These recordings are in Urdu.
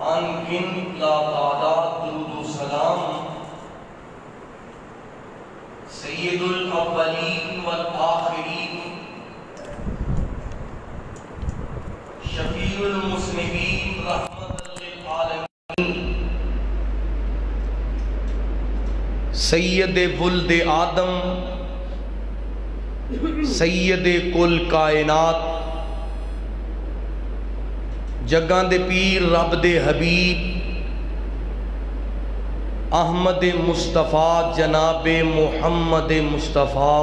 آن گن لا تعداد درود و سلام سید الاولین والآخرین شفیع المذنبین رحمت للعالمین سید ولد آدم سید کل کائنات جگاں دے پیر رب دے حبیب احمد مصطفیٰ جناب محمد مصطفیٰ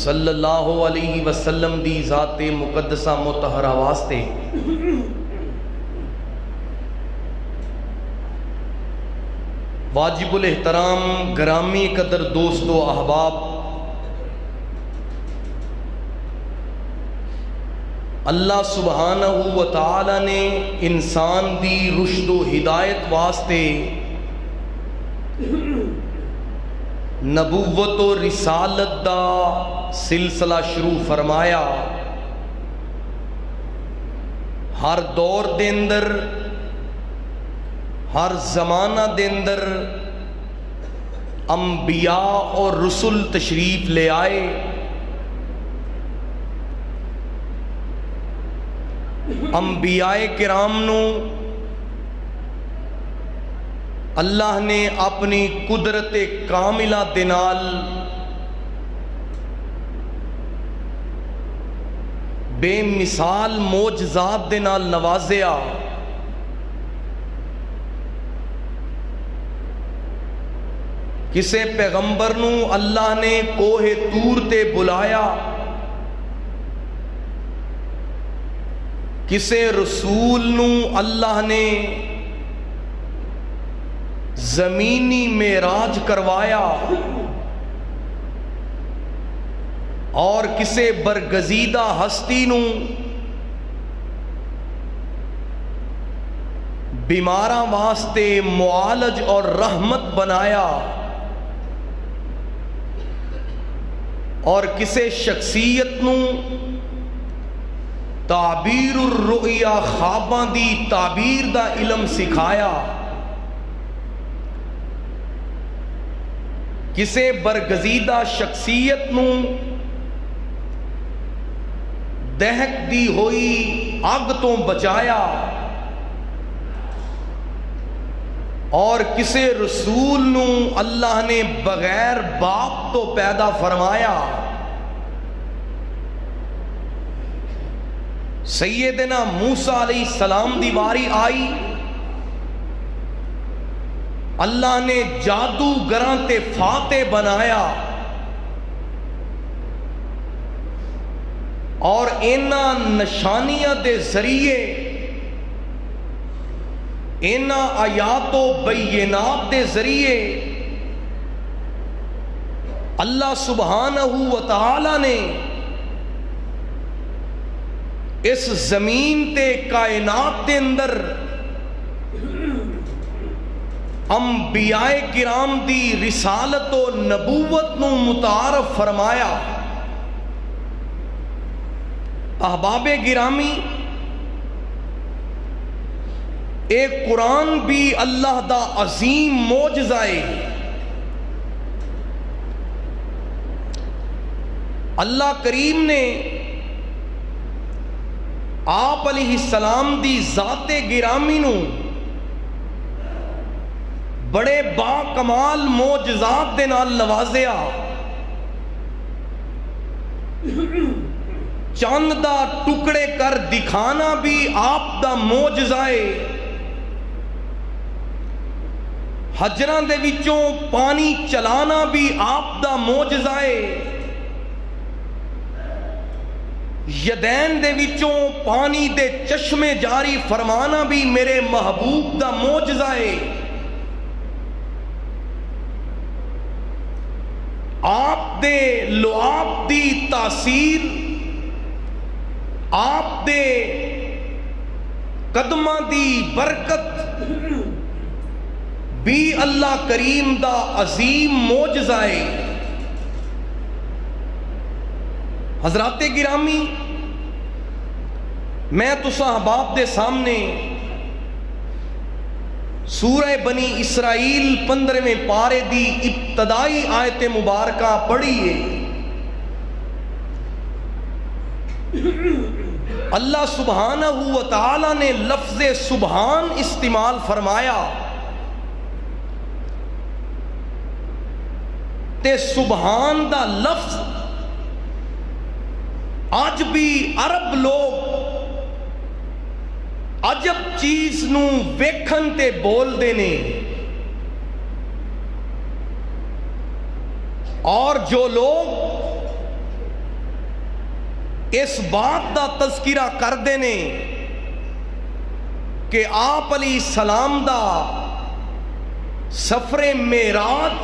صلی اللہ علیہ وسلم دی ذات مقدسہ مطہرہ واسطے واجب الاحترام گرامی قدر دوست و احباب، اللہ سبحانہ و تعالی نے انسان دی رشد و ہدایت واسطے نبوت و رسالت دا سلسلہ شروع فرمایا۔ ہر دور دے اندر ہر زمانہ دے اندر انبیاء اور رسل تشریف لے آئے، انبیاء کرام نو اللہ نے اپنی قدرت کاملہ دے نال بے مثال معجزات دے نال نوازیا۔ کسے پیغمبر نو اللہ نے کوہ طور تے بلایا، کسے رسول نو اللہ نے زمینی معراج کروایا، اور کسے برگزیدہ ہستی نو بیماراں واسطے معالج اور رحمت بنایا، اور کسے شخصیت نو تعبیر الرؤیا خواباں دی تعبیر دا علم سکھایا، کسے برگزیدہ شخصیت نو دہک دی ہوئی اگ تو بچایا، اور کسے رسول نو اللہ نے بغیر باپ تو پیدا فرمایا۔ سیدنا موسیٰ علیہ السلام دی واری آئی، اللہ نے جادوگراں تے فاتح بنایا، اور اینا نشانیاں دے ذریعے اینا آیات و بینات دے ذریعے اللہ سبحانہ و تعالی نے اس زمین تے کائنات دے اندر انبیاء کرام دی رسالت و نبوت نو متعارف فرمایا۔ احباب گرامی، ایک قرآن بھی اللہ دا عظیم معجزہ ہے۔ اللہ کریم نے آپ علیہ السلام دی ذات گرامی نو بڑے با کمال معجزات دے نال نوازیا۔ چاند دا ٹکڑے کر دکھانا بھی آپ دا معجزہ ہے، حجراں دے وچوں پانی چلانا بھی آپ دا معجزہ ہے، یدین دے وچوں پانی دے چشمے جاری فرمانا بھی میرے محبوب دا معجزہ ہے۔ آپ دے لعاب دی تاثیر، آپ دے قدمہ دی برکت بھی اللہ کریم دا عظیم معجزہ ہے۔ حضرات گرامی، میں تساں احباب دے سامنے سورہ بنی اسرائیل 15ویں پارے دی ابتدائی آیت مبارکہ پڑھیے۔ اللہ سبحانہ و تعالی نے لفظ سبحان استعمال فرمایا تے سبحان دا لفظ آج بھی عرب لوگ عجب چیز نو ویکھن تے بول دینے، اور جو لوگ اس بات دا تذکرہ کر دینے کہ آپ علیہ السلام دا سفر معراج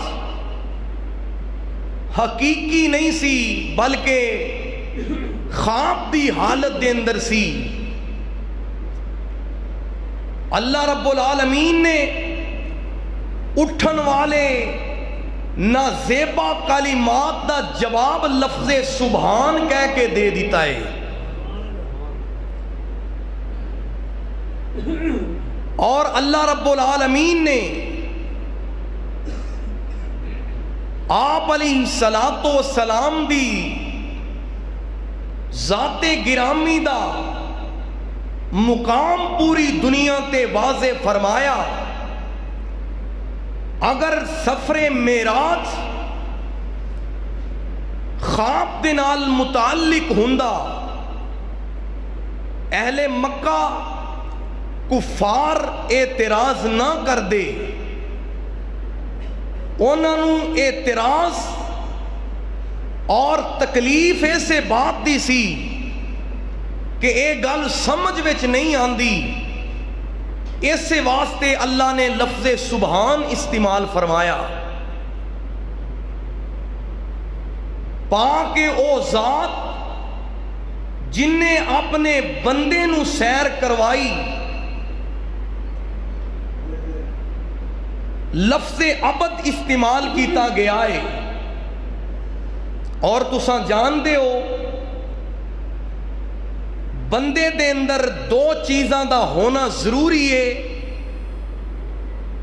حقیقی نہیں سی بلکہ خواب دی حالت دے اندر سی، اللہ رب العالمین نے اٹھن والے نازیبا کلمات دا جواب لفظ سبحان کہہ کے دے دیتا ہے، اور اللہ رب العالمین نے آپ علیہ السلام دی ذات گرامی دا مقام پوری دنیا تے واضح فرمایا۔ اگر سفر معراج خواب دے نال متعلق ہوندا، اہل مکہ کفار اعتراض نہ کر دے، انہاں نو اعتراض اور تکلیف ایسے بات دی سی کہ اے گل سمجھ وچ نہیں آندی، اسے واسطے اللہ نے لفظ سبحان استعمال فرمایا۔ پاک او ذات جن نے اپنے بندے نو سیر کروائی، لفظ عبد استعمال کیتا گیا ہے، اور تساں جان دے ہو بندے دے اندر دو چیزاں دا ہونا ضروری ہے،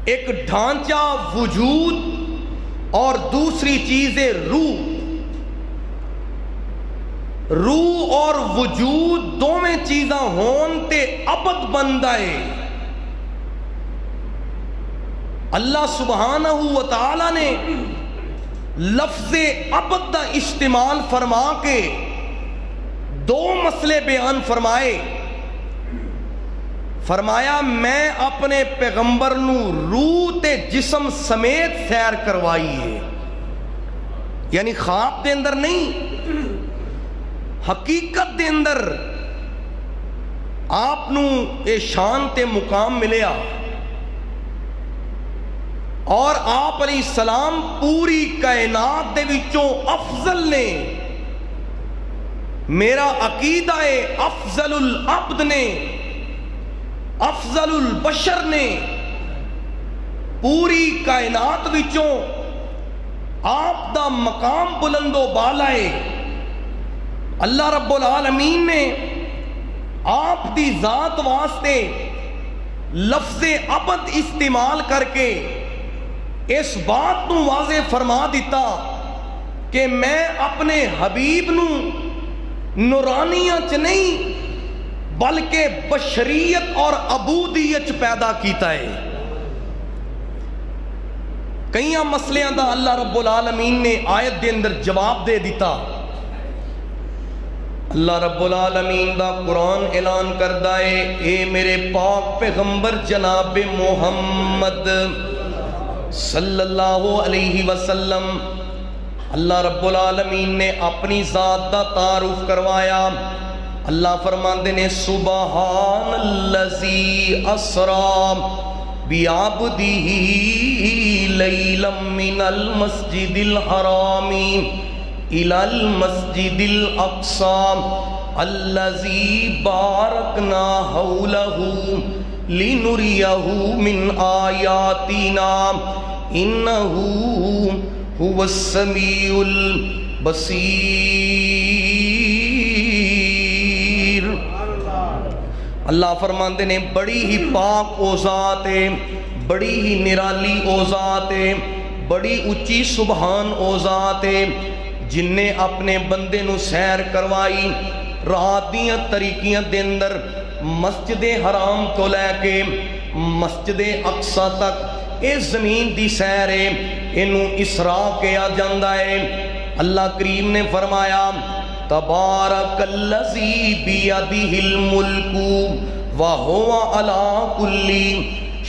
ایک ڈھانچہ وجود اور دوسری چیز ہے روح۔ روح اور وجود دوویں چیزاں ہون تے عبد بندہ ہے۔ اللہ سبحانہ و تعالی نے لفظ عبد دا استعمال فرما کے دو مسئلے بیان فرمائے۔ فرمایا میں اپنے پیغمبر نو روح تے جسم سمیت سیر کروائی ہے، یعنی خواب دے اندر نہیں، حقیقت دے اندر آپ نو اے شان تے مقام ملیا، اور آپ علیہ السلام پوری کائنات دے وچوں افضل نے۔ میرا عقیدہ ہے افضل العبد نے، افضل البشر نے، پوری کائنات وچوں آپ دا مقام بلند و بالا ہے۔ اللہ رب العالمین نے آپ دی ذات واسطے لفظ عبد استعمال کر کے اس بات نو واضح فرما دیتا کہ میں اپنے حبیب نو نورانیت نہیں بلکہ بشریت اور عبودیت پیدا کیتا ہے۔ کئی مسئلیاں دا اللہ رب العالمین نے آیت دے اندر جواب دے دیتا۔ اللہ رب العالمین دا قرآن اعلان کردہ ہے، اے میرے پاک پیغمبر جناب محمد صلی اللہ علیہ وسلم، اللہ رب العالمین نے اپنی ذات دا تعارف کروایا۔ اللہ فرماندے نے سبحان الذی اسری بعبدہ لیلا من المسجد الحرام الی المسجد الاقصی الذی بارکنا حولہ لنریہ من آیاتنا انہو هو السمیع البصیر۔ اللہ فرماندے نے بڑی ہی پاک او ذات ہے، بڑی ہی نرالی او ذات ہے، بڑی اچھی سبحان او ذات ہے جن نے اپنے بندے نو سیر کروائی رات دیاں طریقیاں دے اندر مسجد حرام تو لے کے مسجد اقصی تک اس زمین دی سیر ہے، انہوں اسراء کیا جاندہ ہے۔ اللہ کریم نے فرمایا تبارک الذی بیدہ الملک وہو علی کل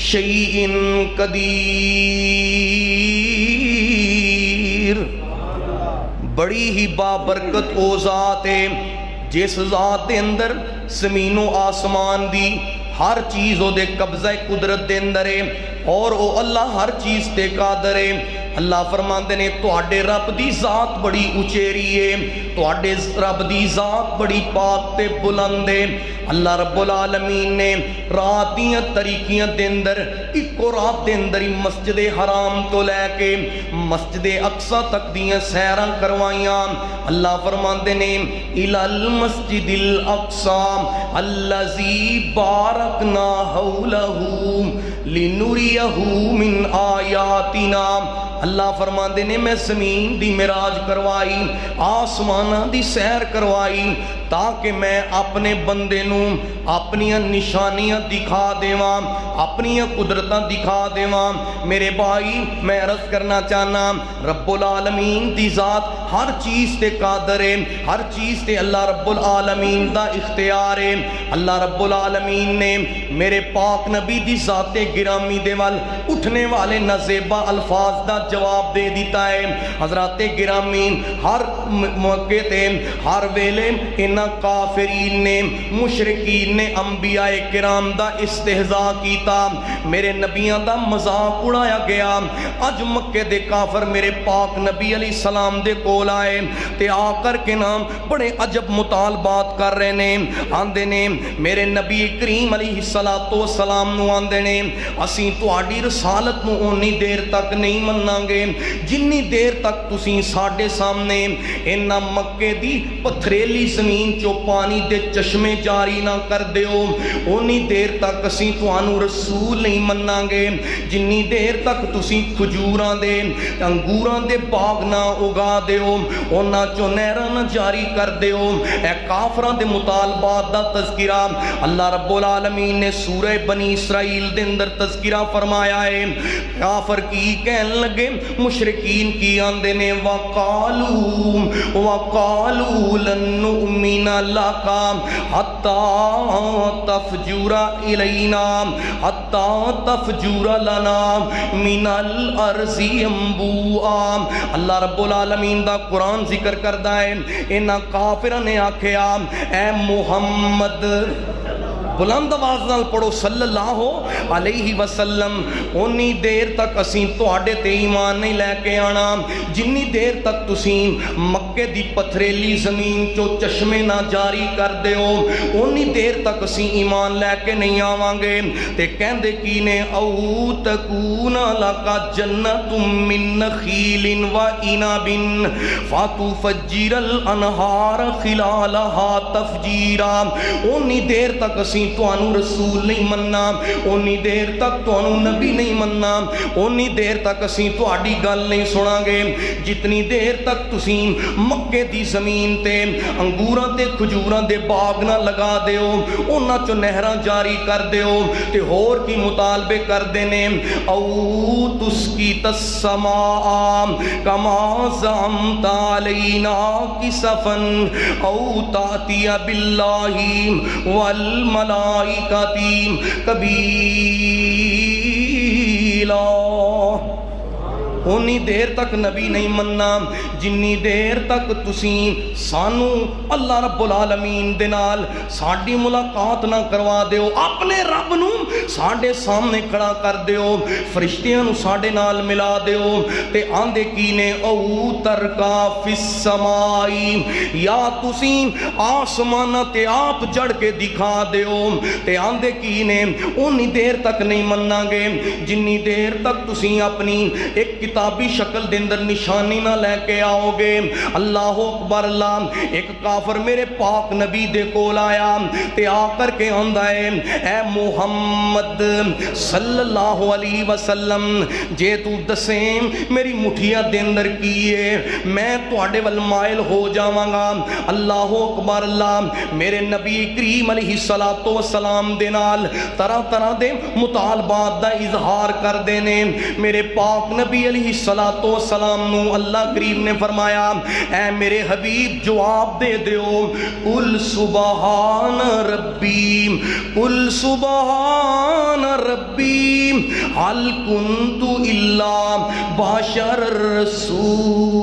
شیء قدیر۔ بڑی ہی بابرکت او ذات ہے جس ذات دے اندر زمین و آسمان دی ہر چیز او دے قبضہ قدرت دے اندر ہے، اور او اللہ ہر چیز تے قادر ہے۔ اللہ فرماندے نے تواڈے رب دی ذات بڑی اچیری ہے، تواڈے رب دی ذات بڑی پاک تے بلند ہے۔ اللہ رب العالمین نے رات دیاں طریقیاں دے اندر ایکو رات دے اندر ہی مسجد حرام تو لے کے مسجد اقصی تک دیاں سیراں کروائیاں۔ اللہ فرماندے نے الی المسجد الاقصی الذی بارکنا حولہ لنریہ من آیاتنا۔ اللہ فرماندے نے میں زمین دی معراج کروائی، آسمانہ دی سیر کروائی تاکہ میں اپنے بندے نو اپنی نشانیاں دکھا دیواں، اپنی قدرتاں دکھا دیواں۔ میرے بھائی میں عرض کرنا چاہنا رب العالمین دی ذات ہر چیز تے قادر ہے، ہر چیز تے اللہ رب العالمین دا اختیار ہے۔ اللہ رب العالمین نے میرے پاک نبی دی ذات گرامی دے وال اٹھنے والے نازیبا الفاظ دا جواب دے دیتا ہے۔ حضرات گرامی ہر موقع تے ہر ویلے انہاں کافرین نے مشرکین نے انبیاء کرام دا استہزاء کیتا، میرے نبیاں دا مذاق اڑایا گیا۔ اج مکے دے کافر میرے پاک نبی علیہ السلام دے کول آئے تے آ کر کے نام بڑے عجب مطالبات کر رہے نے، آندے نے میرے نبی کریم علیہ السلام نو آندے نے اسیں تہاڈی رسالت نو اونی دیر تک نہیں مناں گے جنی دیر تک تسی ساڈے سامنے انہاں مکے دی پتھریلی زمین چو پانی دے چشمے جاری نہ کر دیو، اونی دیر تک اسی تانوں رسول نہیں مناں گے جنی دیر تک تسی کھجوراں دے انگوراں دے باغ نہ اگا دیو، اونا چو نہراں نہ جاری کر دیو۔ اے کافراں دے مطالبات دا تذکرہ اللہ رب العالمین نے سورہ بنی اسرائیل دے اندر تذکرہ فرمایا ہے۔ کافر کی کہن لگے، مشرکین کی آندے نے وَقَالُوا لَن نُؤْمِنَ لَكَ حَتَّى تَفْجُرَ إِلَيْنَا حَتَّى تَفْجُرَ لَنَا مِنَ الْأَرْضِ يَنبُوعًا۔ اللہ رب العالمین دا قرآن ذکر کردہ ہے، انہاں کافرہ نے آکھیا اے محمد، بلند آواز نال پڑھو صلی اللہ علیہ وسلم، اونی دیر تک اسیں تواڈے تے ایمان نہیں لے کے آنا جنی دیر تک تسیں مکے دی پتھریلی زمین چو چشمے نہ جاری کر دیو، اونی دیر تک اسیں ایمان لے کے نہیں آواں گے۔ تے کہندے کی نے او تکون لکا جنت من نخیل و عنب فتفجر الانہار خلالہا تفجیرا۔ اونی دیر تک اسیں توانو رسول نہیں مننا، اونی دیر تک توانو نبی نہیں مننا، اونی دیر تک اسیں تواڈی گل نہیں سنا گے جتنی دیر تک تسیں مکے دی زمین تے انگوراں تے کھجوراں دے باغ نہ لگا دیو، اونا چو نہراں جاری کر دیو۔ تے ہور کی مطالبے کر دینے او تسقیط السماء کما زعمت علینا کسفا او تأتی باللہ والملائکہ کبیلا۔ اونی دیر تک نبی نہیں مننا جنی دیر تک تسیں سانو اللہ رب العالمین دے نال ساڈی ملاقات نہ کروا دیو، اپنے رب نو ساڈے سامنے کھڑا کر دیو، فرشتیاں نو ساڈے نال ملا دیو۔ تے آندے کی نے او ترکا فی السمائی، یا تسیں آسمانہ تے آپ جڑ کے دکھا دیو۔ تے آندے کی نے اونی دیر تک نہیں مننا گے جنی دیر تک تسیں اپنی ایک کتابی شکل دے اندر نشانی نہ لے کے آؤ گے۔ اللہ اکبر اللہ۔ ایک کافر میرے پاک نبی دے کول آیا تے آ کر کے آندا ہے اے محمد صلی اللہ علیہ وسلم جے تو دسیں میری مٹھیا دے اندر کیے میں تواڈے ول مائل ہو جاواں گا۔ اللہ اکبر اللہ۔ میرے نبی کریم علیہ السلام دے نال طرح طرح دے مطالبات دا اظہار کر دینے۔ میرے پاک نبی علیہ السلام نو اللہ کریم نے فرمایا اے میرے حبیب جواب دے دیو قل سبحان ربی قل سبحان ربی هل كنت الا بشر رسولا۔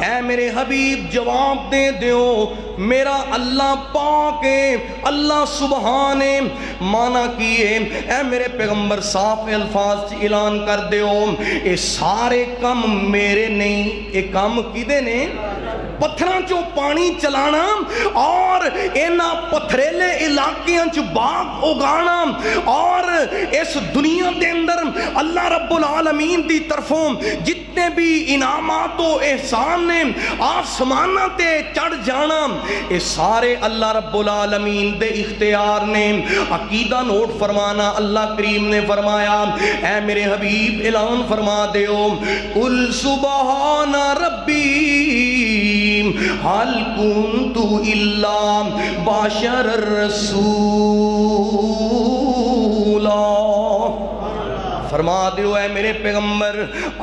اے میرے حبیب جواب دے دیو میرا اللہ پاک ہے، اللہ سبحان ہے۔ مانا کیے اے میرے پیغمبر صاف الفاظ اعلان کر دیو اے سارے کم میرے نہیں، اے کم کدے نے؟ پتھراں چو پانی چلانا اور اینا پتھریلے علاقیاں چو باغ اگانا اور اس دنیا دے اندر اللہ رب العالمین دی طرفوں جتنے بھی انعامات و احسان نے آسمانہ تے چڑھ جانا یہ سارے اللہ رب العالمین دے اختیار نے۔ عقیدہ نوٹ فرمانا اللہ کریم نے فرمایا اے میرے حبیب اعلان فرما دیو قل سبحان ربی هل كنت الا بشر رسولا۔ فرما دیو اے میرے پیغمبر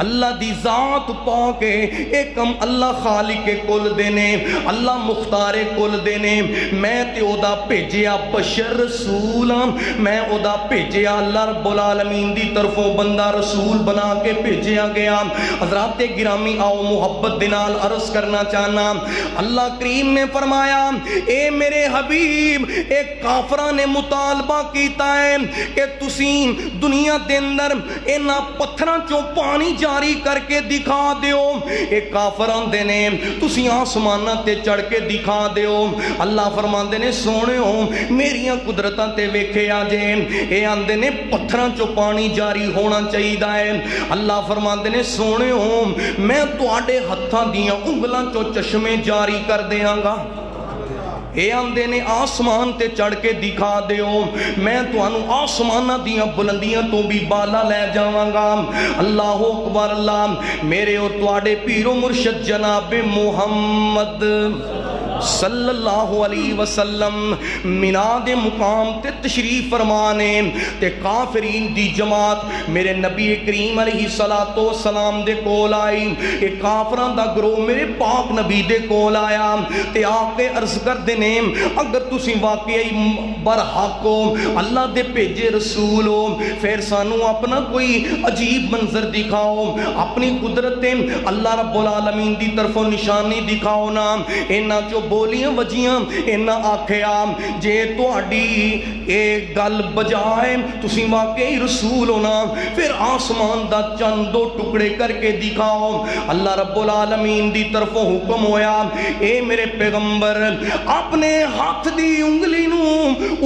اللہ دی ذات پاک ہے، ایک ہم اللہ خالق کے کل دینے اللہ مختار کل دینے۔ میں تے او دا بھیجیا بشر رسول میں او دا بھیجیا اللہ رب العالمین دی طرفوں بندہ رسول بنا کے بھیجیا گیا۔ حضرات گرامی آؤ محبت دنال عرض کرنا چاہنا اللہ کریم نے فرمایا اے میرے حبیب ایک کافرہ نے مطالبہ کیتا ہے کہ تسین دنیا دے اندر اینا پتھراں چوں پانی جاری کر کے دکھا دیو۔ ایک کافران دینے تسی آسمانہ تے چڑھ کے دکھا دیو۔ اللہ فرمان دینے سونے ہو میریاں قدرتاں تے ویکھے آجے اے آن دینے پتھراں چوں پانی جاری ہونا چاہی دائے۔ اللہ فرمان دینے سونے ہو میں تو آڑے ہتھاں دیاں انگلاں چوں چشمے جاری کر دیاں گا۔ اے آندے نے آسمان تے چڑھ کے دکھا دیو میں تو انو آسمانہ دیاں بلندیاں تو بھی بالا لے جاواں گا۔ اللہ اکبر اللہ۔ میرے اور تواڈے پیر و مرشد جناب محمد صلی اللہ علیہ وسلم مناد مقام تے تشریف فرمانے تے کافرین دی جماعت میرے نبی کریم علیہ السلام دے کول آئی۔ ایک کافران دا گروہ میرے پاک نبی دے کول آیا تے آکے عرض کر دینے اگر تسی واقعی برحق ہو اللہ دے بھیجے رسول ہو پھر سانو اپنا کوئی عجیب منظر دکھاؤ، اپنی قدرتیں اللہ رب العالمین دی طرفوں نشانی دکھاؤ نا۔ اینا جو بولیاں وجیاں اینا آکھیا جے تو اڈی اے گل بجائے تسی واقعی رسول ہونا پھر آسمان دا چند دو ٹکڑے کر کے دکھاؤ۔ اللہ رب العالمین دی طرفوں حکم ہویا اے میرے پیغمبر اپنے ہاتھ دی انگلی نو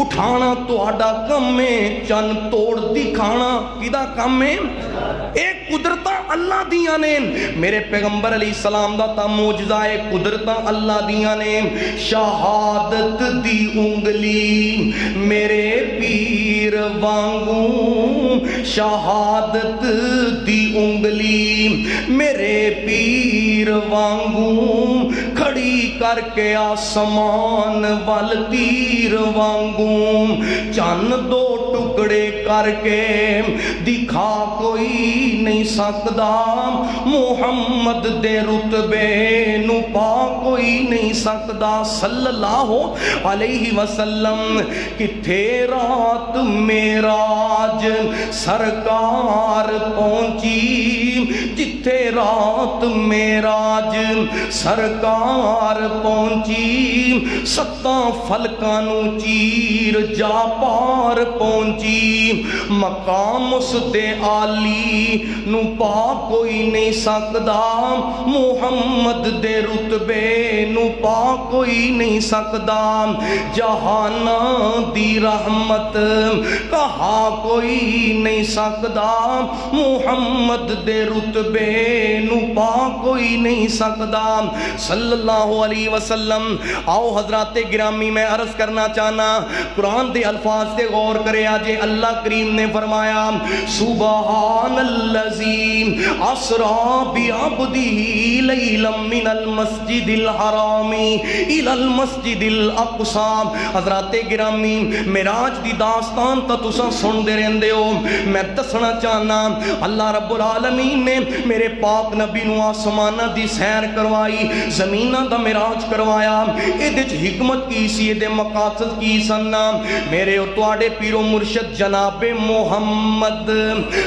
اٹھانا تو آڈا کم میں چند توڑ دکھانا کدہ کم میں ایک قدرتہ اللہ دیاں نے میرے پیغمبر علیہ السلام دا تا موجزہ ایک قدرتہ اللہ دیاں نے شہادت دی انگلی میرے پیر وانگوں شہادت دی انگلی میرے پیر وانگوں کھڑی کر کے آسمان وال تیر وانگوں چند دو ٹکڑے کر کے دکھا کوئی نہیں سکدا محمد دے رتبے نو پا کوئی نہیں سکدا صلی اللہ علیہ وسلم کتھے رات معراج سرکار پہنچی جتھے رات معراج سرکار پہنچی ستاں فلکاں نو چیر تیر جا پار پہنچی مقام اس دے عالی نو پا کوئی نہیں سکدا محمد دے رتبے نو پا کوئی نہیں سکدا جہانا دی رحمت کہا کوئی نہیں سکدا محمد دے رتبے نو پا کوئی نہیں سکدا صلی اللہ علیہ وسلم۔ آؤ حضرات گرامی میں عرض کرنا چاہنا قرآن دے الفاظ تے غور کرے آجے اللہ کریم نے فرمایا سبحان اللذی اسرا بعبدہ لیلا من المسجد الحرام الى المسجد الاقصی۔ حضرات گرامی معراج دی داستان تا تساں سن دے رہندے ہو، میں دسنا چاہنا اللہ رب العالمین نے میرے پاک نبی نو آسمانہ دی سیر کروائی، زمینہ دا معراج کروایا، ایدج حکمت کی سی، ایدے مقاصد کی سننا میرے اور تواڈے پیرو مرشد جناب محمد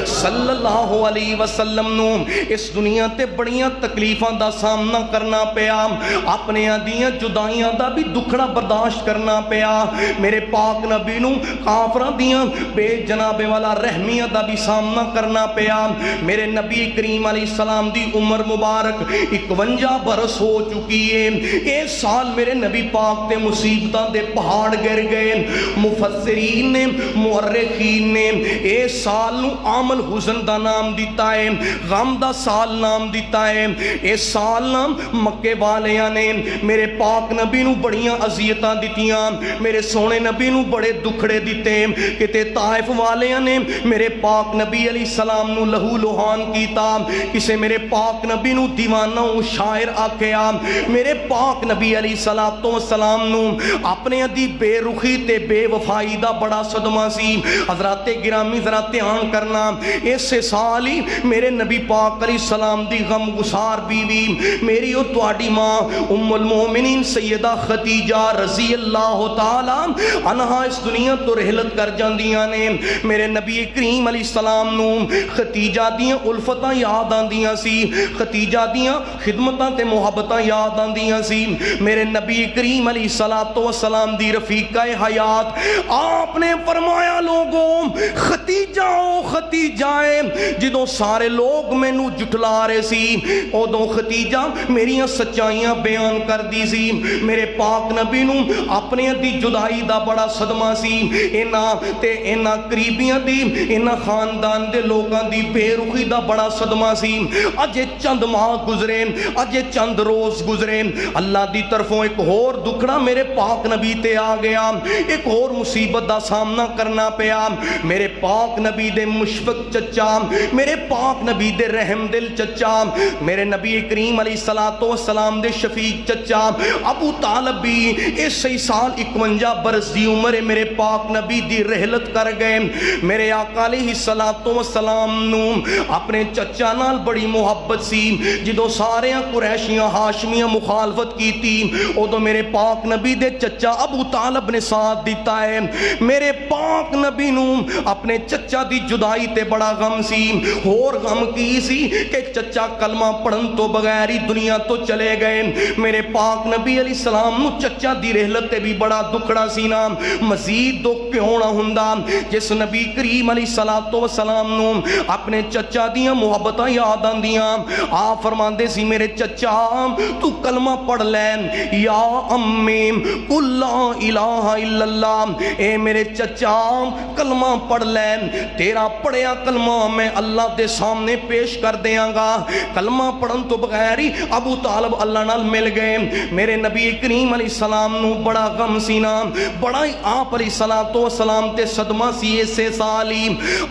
صلی اللہ علیہ وسلم نو اس دنیا تے بڑیاں تکلیفاں دا سامنا کرنا پیا، اپنے دیاں جدائیاں دا بھی دکھڑا برداشت کرنا پیا، میرے پاک نبی نو کافران دیاں بے جناب والا رحمیہ دا بھی سامنا کرنا پیا، میرے نبی کریم علیہ السلام دی عمر مبارک 51 برس ہو چکی ہے، ایک سال میرے نبی پاک تے مصیبتاں دے پہاڑ گر گئے، مفسرین نے مورخین نے ایک سال نو عامل حزن دا نام دیتا ہے، غم دا سال نام دیتا ہے، ایک سال نام مکے والیاں نے میرے پاک نبی نو بڑیاں عذیتاں دیتیاں، میرے سونے نبی نو بڑے دکھڑے دیتے، کتے طائف والیاں نے میرے پاک نبی علیہ السلام نو لہو لہان کیتا، کسے میرے پاک نبی نو دیوانہ و شاعر آکھیا، میرے پاک نبی علیہ السلام نو اپنے دی بے رخی تے بے وفائی دا بڑا صدمہ سی۔ حضرات گرامی ذرا دھیان کرنا اس سال ہی میرے نبی پاک علیہ السلام دی غم گسار بیوی میری اور تواڈی ماں ام المومنین سیدہ خدیجہ رضی اللہ تعالی عنہا اس دنیا تو رحلت کر جاندیاں نے، میرے نبی کریم علیہ السلام نو خدیجہ دیاں الفتاں یاد آندیاں سی، خدیجہ دیاں خدمتاں تے محبتاں یاد آندیاں سی، میرے نبی کریم علیہ السلام دی رفیقہ حیات آپ نے فرمایا لوگوں خدیجہ او خدیجہ جدوں سارے لوگ میں نو جٹلا رہے سی ادوں خدیجہ میریاں سچائیاں بیان کر دی سی، میرے پاک نبی نو اپنے دی جدائی دا بڑا صدمہ سی، اینا قریبیاں دی اینا خاندان دے لوگاں دی بے رخی دا بڑا صدمہ سی، اجے چند ماہ گزرے اجے چند روز گزرے اللہ دی طرفوں ایک اور دکھڑا میرے پاک نبی تے آ گیا، ایک اور مصیبت دا سامنا کرنا پیا، میرے پاک نبی دے مشفق چچا، میرے پاک نبی دے رحم دل چچا، میرے نبی کریم علیہ السلام دے شفیق چچا ابو طالب بھی اسی سال 51 برس دی عمر میرے پاک نبی دی رحلت کر گئے، میرے آقا علیہ السلام نو اپنے چچا نال بڑی محبت سی، جدو سارے قریشیاں ہاشمیاں مخالفت کی تھی ادو میرے پاک نبی دے چچا ابو طالب نے ساتھ دیتا ہے، میرے پاک نبی نو اپنے چچا دی جدائی تے بڑا غم سی، اور غم کی سی کہ چچا کلمہ پڑھن تو بغیر ہی دنیا تو چلے گئے، میرے پاک نبی علیہ السلام نو چچا دی رحلت تے بھی بڑا دکھڑا سی نا، مزید دکھ کیوں نہ ہوندا جس نبی کریم علیہ السلام نو اپنے چچا دیاں محبتاں یاد آندیاں، آپ فرماندے سی میرے چچا تو کلمہ پڑھ لے یا امی قل لا الہ الا اللہ، اے میرے چچا کلمہ پڑھ لے، تیرا پڑھیا کلمہ میں اللہ دے سامنے پیش کر دیاں گا، کلمہ پڑھن تو بغیر ہی ابو طالب اللہ نال مل گئے، میرے نبی کریم علیہ السلام نو بڑا غم سینا، بڑا ہی آپ علیہ السلام تے صدمہ سی اسے سالی،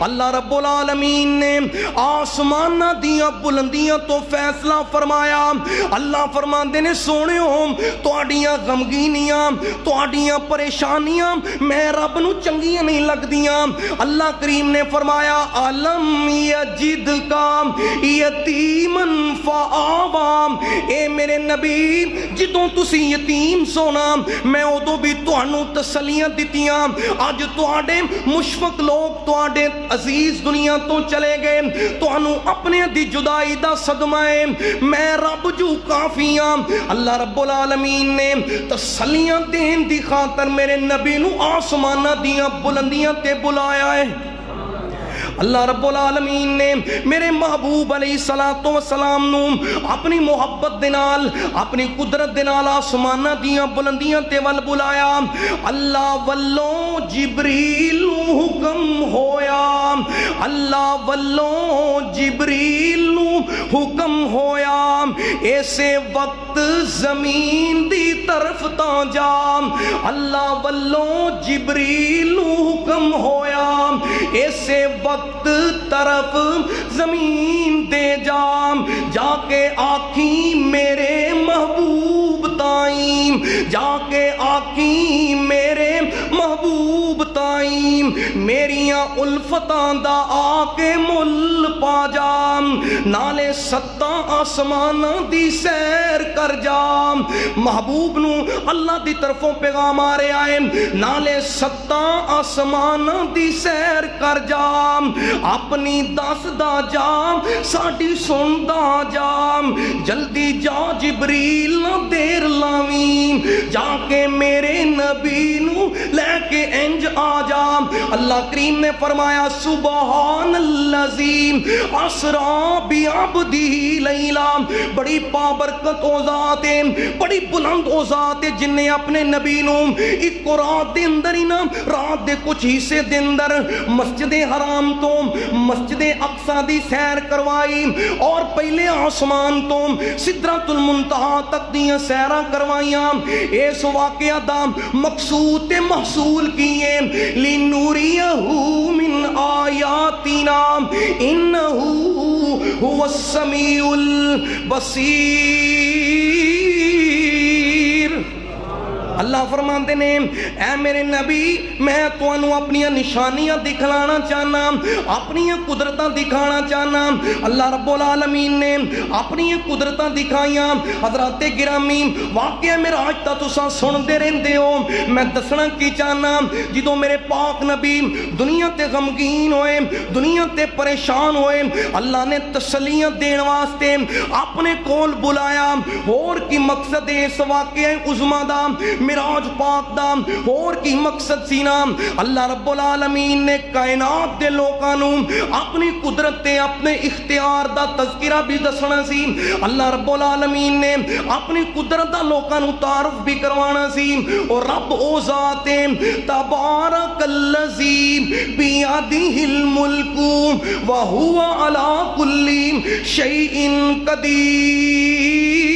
اللہ رب العالمین نے آسمانہ دیاں بلندیاں تو فیصلہ فرمایا، اللہ فرماندے نے سونیوں تواڈیاں غمگینیاں تواڈیاں پریشانیاں میں رب نو چنگیاں نہیں لگ دیاں، اللہ کریم نے فرمایا علم یجد کا یتیمن فآوا، اے میرے نبی جدوں تسی یتیم کریم سونا میں ادو بھی تانوں تسلیاں دتیاں اج تواڈے مشفق لوگ تواڈے عزیز دنیا تو چلے گئے تانوں اپنے دی جدائی دا صدمہ ہے میں رب جو کافی ہاں اللہ رب العالمین نے تسلیاں دین دی خاطر میرے نبی نو آسمانہ دیاں بلندیاں تے بلایا ہے اللہ رب العالمین نے میرے محبوب علیہ السلام نو اپنی محبت دنال اپنی قدرت دنال آسمانہ دیاں بلندیاں تے ول بلایا اللہ والوں جبریل نو حکم ہویا اللہ والوں جبریل نو حکم ہویا ایسے وقت زمین دی طرف تا جا اللہ والوں جبریل نو حکم ہویا ایسے وقت طرف زمین دے جا کے آکھی میرے محبوب تائیں جا کے آکھی میرے محبوب تائیں میریاں الفتاں دا آکے مل پا جا نالے ستاں آسمانہ دی سیر کر جا محبوب نو اللہ دی طرفوں پیغام آ رہے آئے نالے ستاں آسمانہ دی سیر کر جا اپنی دس دا جا ساڑی سن دا جا جلدی جا جبریل نہ دیر لاویں جا کے میرے نبی نو لے کے انج آ جا اللہ کریم نے فرمایا سبحان اللذی اسرا بعبدہ لیلا بڑی پابرکت او ذات ہے بڑی بلند او ذات ہے جن نے اپنے نبی نو ایک رات دے اندر ہی نا رات دے کچھ حصے دے اندر مسجد حرام تو مسجد اقصی دی سیر کروائی اور پہلے آسمان تو سدرۃ المنتہا تک دیاں سیرہ کروائیاں اس واقعہ دا مقصود تے محصول کیے لِنُرِيَهُ مِنْ آیاتنا إِنَّهُ هُوَ السَّمِيعُ البصیر اللہ فرماتے ہیں اے میرے نبی میں تو انہوں اپنی نشانیاں دکھلانا چاہنا اپنی قدرتاں دکھانا چاہنا اللہ رب العالمین نے اپنی قدرتاں دکھائیاں حضرات گرامی واقعہ میرا آج تا تساں سن دے رہندے ہو میں دسنا کی چاہنا جدوں میرے پاک نبی دنیا تے غمگین ہوئے دنیا تے پریشان ہوئے اللہ نے تسلیاں دین واسطے اپنے کول بلایا اور کی مقصد اس واقعہ عظمہ دا معراج پاک دا اور کی مقصد سینا اللہ رب العالمین نے کائنات دے لوکانوں اپنی قدرت تے اپنے اختیار دا تذکرہ بھی دسنا سی اللہ رب العالمین نے اپنی قدرت دا لوکانوں تعارف بھی کروانا سی اور رب او ذات تبارک الذی بیدہ الملک وہو علی کل شیء قدیر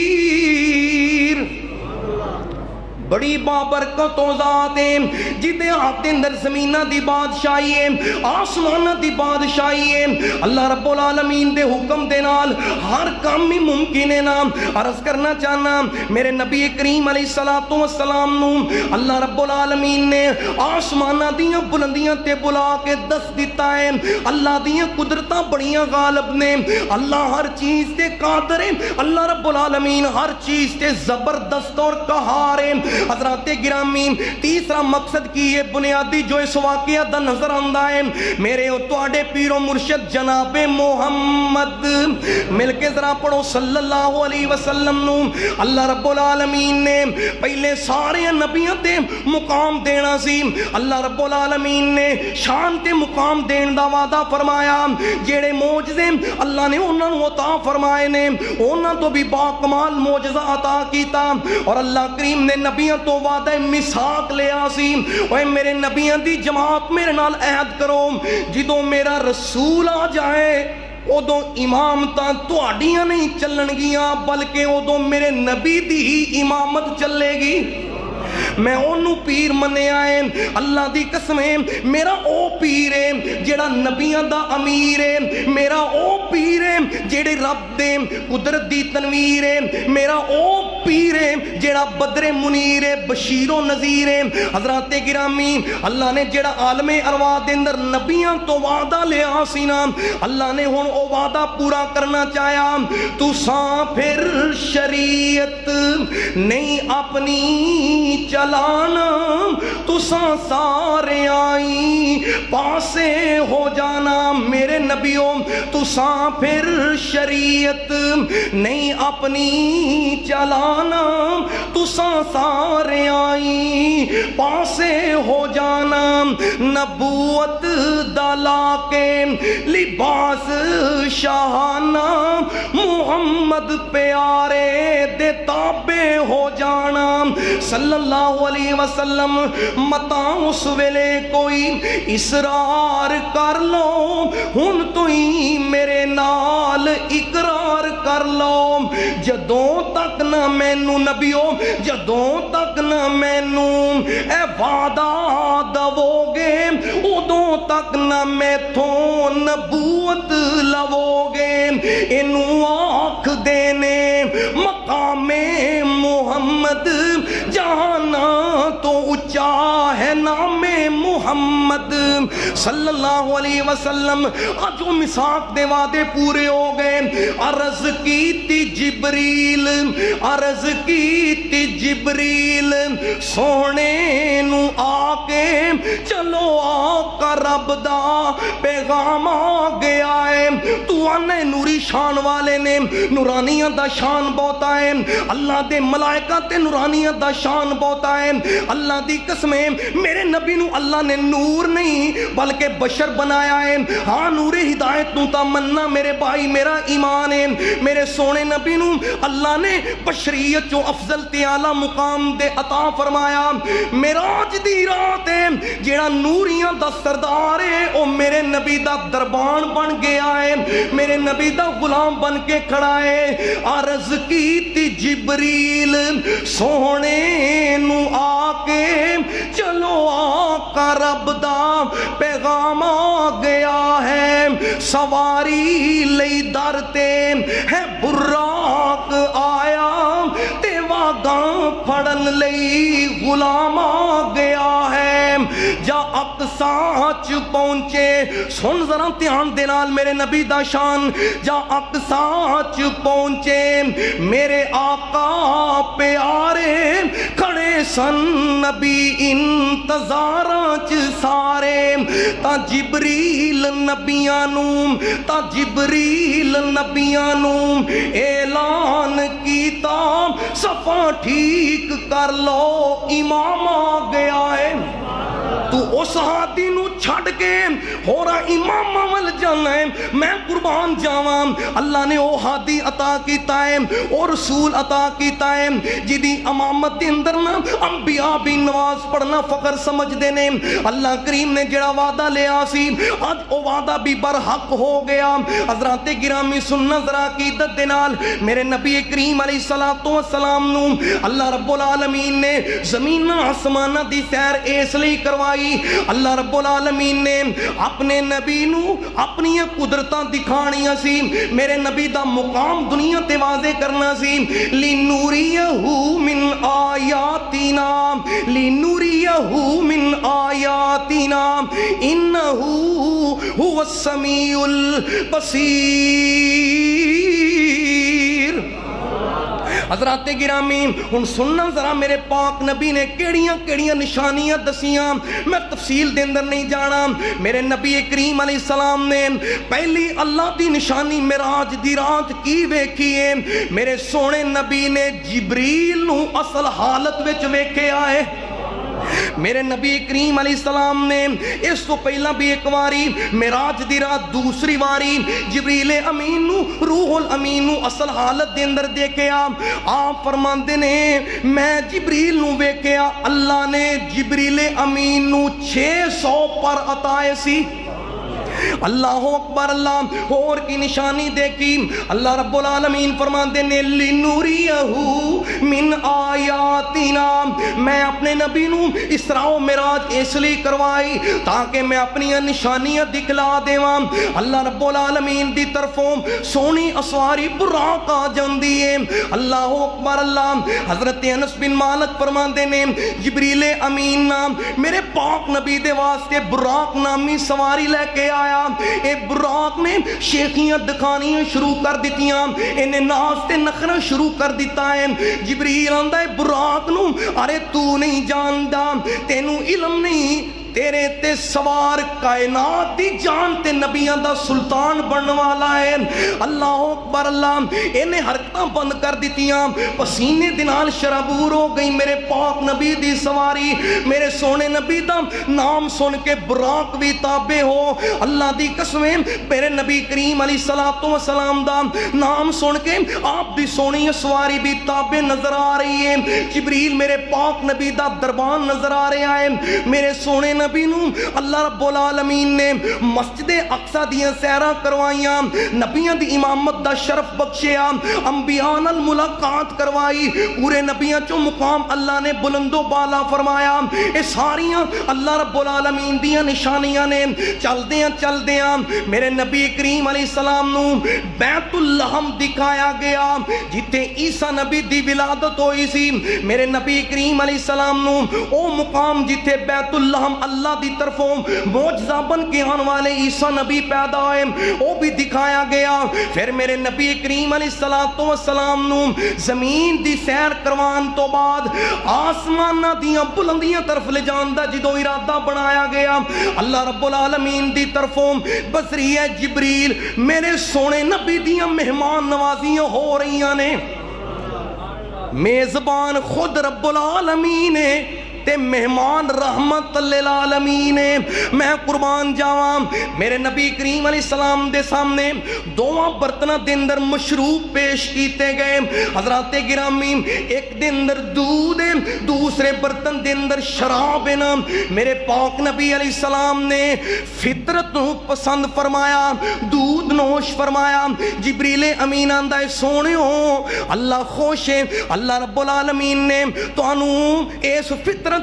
بڑی بابرکت و ذات ہے جدے ہاتھ اندر زمینہ دی بادشاہی ہے آسمانہ دی بادشاہی ہے اللہ رب العالمین دے حکم دے نال ہر کام میں ممکن ہے نام عرض کرنا چاہنا میرے نبی کریم علیہ السلام نو اللہ رب العالمین نے آسمانہ دیاں بلندیاں تے بلا کے دس دیتا ہے اللہ دیاں قدرتاں بڑیاں غالب نے اللہ ہر چیز تے قادر ہے اللہ رب العالمین ہر چیز تے زبردست اور قہار ہے حضرات گرامی تیسرا مقصد کی یہ بنیادی جو اس واقعہ دا نظر آندہ ہے میرے اتواڈے پیر و مرشد جناب محمد مل کے ذرا پڑھو صلی اللہ علیہ وسلم نو اللہ رب العالمین نے پہلے سارے نبیوں تے مقام دینا سی اللہ رب العالمین نے شان تے مقام دین دا وعدہ فرمایا جیڑے موجزے اللہ نے انہوں نے عطا فرمائے نے انہوں تو بھی باکمال موجزہ عطا کیتا اور اللہ کریم نے نبیوں تو وعدہ مساق لے آسی اوہ میرے نبیوں دی جماعت میرے نال عہد کرو جدوں میرا رسول آ جائے ادو امامتاں تہاڈیاں نہیں چلن گیاں بلکہ ادو میرے نبی دی ہی امامت چلے گی میں انہوں پیر منے آئے اللہ دی قسمیں میرا او پیر ہے جیڑا نبیاں دا امیر ہے میرا او پیر ہے جیڑے رب دے قدرت دی تنویر ہے میرا او پیر ہے جیڑا بدر منیر ہے، بشیر و نذیر ہے۔ حضرات گرامی، اللہ نے جیڑا عالم ارواح دے اندر نبیاں تو وعدہ لیا سی نا، اللہ نے ہن او وعدہ پورا کرنا چاہیا۔ تساں پھر شریعت نہیں اپنی چلانا، تساں سارے آئی پاسے ہو جانا۔ میرے نبیوں تساں پھر شریعت نہیں اپنی چلانا، تساں سارے آئی پاسے ہو جانا۔ نبوت دلا کے لباس شاہانہ، محمد پیارے دے تابع ہو جانا۔ صلی اللہ علیہ وسلم متا اس ویلے کوئی اسرار کر لو، ہن تو ہی میرے نال اقرار کر لو۔ جدوں تک نہ مینوں نبیوں، جدوں تک نہ مینوں اے وعدہ دو گے، ادوں تک نہ میتھوں نبوت لو گے۔ اینوں آکھ دینے مقام محمد، جہانا تو اچا ہے نام محمد صلی اللہ علیہ وسلم۔ آج وہ مساق دے وعدے پورے ہو گئے۔ عرض کی تی جبریل، عرض کی تی جبریل سونے نو آکے، چلو آقا رب دا پیغام آ گیا ہے۔ تو آنے نوری شان والے نے، نورانیت دا شان بہتا ہے، اللہ دے ملائکہ تے نورانیت دا شان بہتا ہے۔ اللہ دی قسمیں میرے نبی نو اللہ نے نور نہیں بلکہ بشر بنایا ہے۔ ہاں نور ہدایت نو تمنا میرے بھائی میرا ایمان ہے۔ میرے سونے نبی نو اللہ نے بشریت جو افضل تے اعلیٰ مقام دے عطا فرمایا۔ معراج دی رات ہے، جیڑا نوریاں دا سردار ہے او میرے نبی دا دربان بن گیا ہے، میرے نبی دا غلام بن کے کھڑا ہے۔ عرض کی تی جبریل سونے نو آکے، چلو آقا رب دا پیغام آ گیا ہے۔ سواری لئی در تے ہے براق آیا، تے واگاں پھڑن لئی غلام آ گیا ہے۔ جا اقصا چ پہنچے، سن ذرا دھیان دے نال میرے نبی دا شان۔ جا اقصا چ پہنچے میرے آقا پیارے، کھڑے سن نبی انتظاراں چ سارے۔ تا جبریل نبیانوں، تا جبریل نبیانوں اعلان کیتا، صفا ٹھیک کر لو امام آ گیا ہے۔ تو اس ہاتھی نو چھڑ کے ہو رہا امام ول جانا ہے، میں قربان جاواں۔ اللہ نے او ہاتھی عطا کیتا ہے، او رسول عطا کیتا ہے، جدی امامت دے اندر نا انبیاء بھی نواز پڑھنا فخر سمجھ دینے۔ اللہ کریم نے جڑا وعدہ لیا سی، آج او وعدہ بھی برحق ہو گیا۔ حضرات گرامی سننا ذرا عقیدت دے نال، میرے نبی کریم علیہ السلام نو اللہ رب العالمین نے زمین آسمانہ دی سیر اس لئی کروائی۔ اللہ رب العالمین نے اپنے نبی نو اپنی قدرتاں دکھانیاں سی، میرے نبی دا مقام دنیا تے واضح کرنا سی۔ لِنُرِيَهُ مِنْ آیاتنا، لِنُرِيَهُ مِنْ آیاتنا إِنَّهُ هُوَ السَّمِيعُ الْبَصِيرُ۔ حضرات گرامی ہن سننا ذرا میرے پاک نبی نے کیڑیاں کیڑیاں نشانیاں دسیاں، میں تفصیل دے اندر نہیں جانا۔ میرے نبی کریم علیہ السلام نے پہلی اللہ دی نشانی معراج دی رات کی ویکھی ہے۔ میرے سونے نبی نے جبریل نو اصل حالت وچ ویکھیا ہے۔ میرے نبی کریم علیہ السلام نے اس تو پہلا بھی ایک واری معراج دی رات دوسری واری جبریل امین نو روح الامین نو اصل حالت دے اندر دیکھیا۔ آپ فرماندے نے میں جبریل نو ویکھیا، اللہ نے جبریل امین نو 600 پر عطائے سی۔ اللہ اکبر اللہ اور کی نشانی دیکھی اللہ رب العالمین فرماتے ہیں لِنُرِيَهُ مِنْ آیاتنا میں اپنے نبی نو اسراء و معراج اس لیے کروائی تاکہ میں اپنی نشانیاں دکھلا دیواں اللہ رب العالمین دی طرفوں سونی اسواری براق آ جاندی ہے اللہ اکبر اللہ حضرت انس بن مالک فرماتے ہیں جبریل امین نام میرے پاک نبی دے واسطے براق نامی سواری لے کے آیا اے براق نے شیخیاں دکھانیاں شروع کر دیتیاں انہیں ناز تے نخرہ شروع کر دیتا ہے جبریل آندہ ہے براق نو ارے تو نہیں جاندہ تینو علم نہیں تیرے تے سوار کائنات دی جان تے نبیاں دا سلطان بننے والا ہے اللہ اکبر اللہ انہیں حرکتاں بند کر دیتیاں پسینے دنال شرابور ہو گئی میرے پاک نبی دی سواری میرے سونے نبی دا نام سن کے براق بھی تابع ہو اللہ دی قسمیں میرے نبی کریم علیہ السلام دا نام سن کے آپ دی سونی سواری بھی تابع نظر آ رہی ہے جبریل میرے پاک نبی دا دربان نظر آ رہا ہے میرے سونے نبی نو اللہ رب العالمین نے مسجد اقصی دیاں سیرہ کروائیاں نبیاں دی امامت دا شرف بخشیا انبیاء نال ملاقات کروائی پورے نبیاں چو مقام اللہ نے بلند و بالا فرمایا اے ساریاں اللہ رب العالمین دیاں نشانیاں نے چل دیاں میرے نبی کریم علیہ السلام نو بیت اللحم دکھایا گیا جتے عیسیٰ نبی دی ولادت ہوئی سی میرے نبی کریم علیہ السلام نو او مقام جتے بیت اللحم اللہ دی طرفوں معجزہ بن کے آن والے عیسیٰ نبی پیدا ہوئے وہ بھی دکھایا گیا پھر میرے نبی کریم علیہ السلام نو زمین دی سیر کروان تو بعد آسمانہ دیاں بلندیاں طرف لے جاندہ جدو ارادہ بنایا گیا اللہ رب العالمین دی طرفوں بصریہ جبریل میرے سونے نبی دیاں مہمان نوازیاں ہو رہی نے میزبان خود رب العالمین تے مہمان رحمت للعالمین میں قربان جاواں میرے نبی کریم علیہ السلام دے سامنے دواں برتنہ دن در مشروب پیش کیتے گئے حضرات گرامی ایک دن در دودھ دوسرے برتن دن در شراب نا میرے پاک نبی علیہ السلام نے فطرت پسند فرمایا دودھ نوش فرمایا جبریل امین آندہ سونے ہو اللہ خوش ہے اللہ رب العالمین نے تو انہوں اس فطرت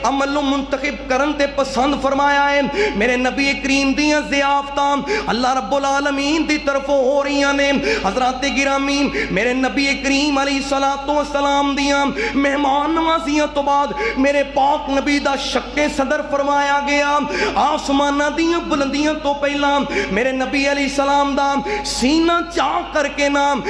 عمل و منتخب کرن تے پسند فرمایا ہے میرے نبی کریم دیاں زیافتاں اللہ رب العالمین دی طرف ہو رہی ہیں حضرات گرامی میرے نبی کریم علیہ السلام دیاں مہمان نوازیاں تو بعد میرے پاک نبی دا شک صدر فرمایا گیا آسمانہ دیاں بلندیاں تو پہلا میرے نبی علیہ السلام دا سینہ چاہ کر کے نام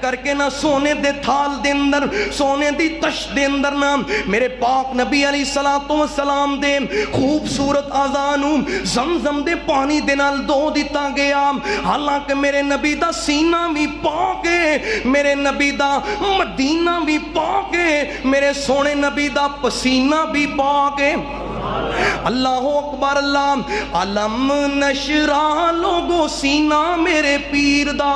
کر کے نا سونے دے تھال دے اندر سونے دی تش دے اندر نام میرے پاک نبی علیہ السلام دے خوبصورت آزانوں زمزم دے پانی دے نال دو دیتا گیا حالانکہ میرے نبی دا سینہ بھی پاکے میرے نبی دا مدینہ بھی پاکے میرے سونے نبی دا پسینہ بھی پاکے اللہ اکبر اللہ علم نشرہ لوگو سینہ میرے پیر دا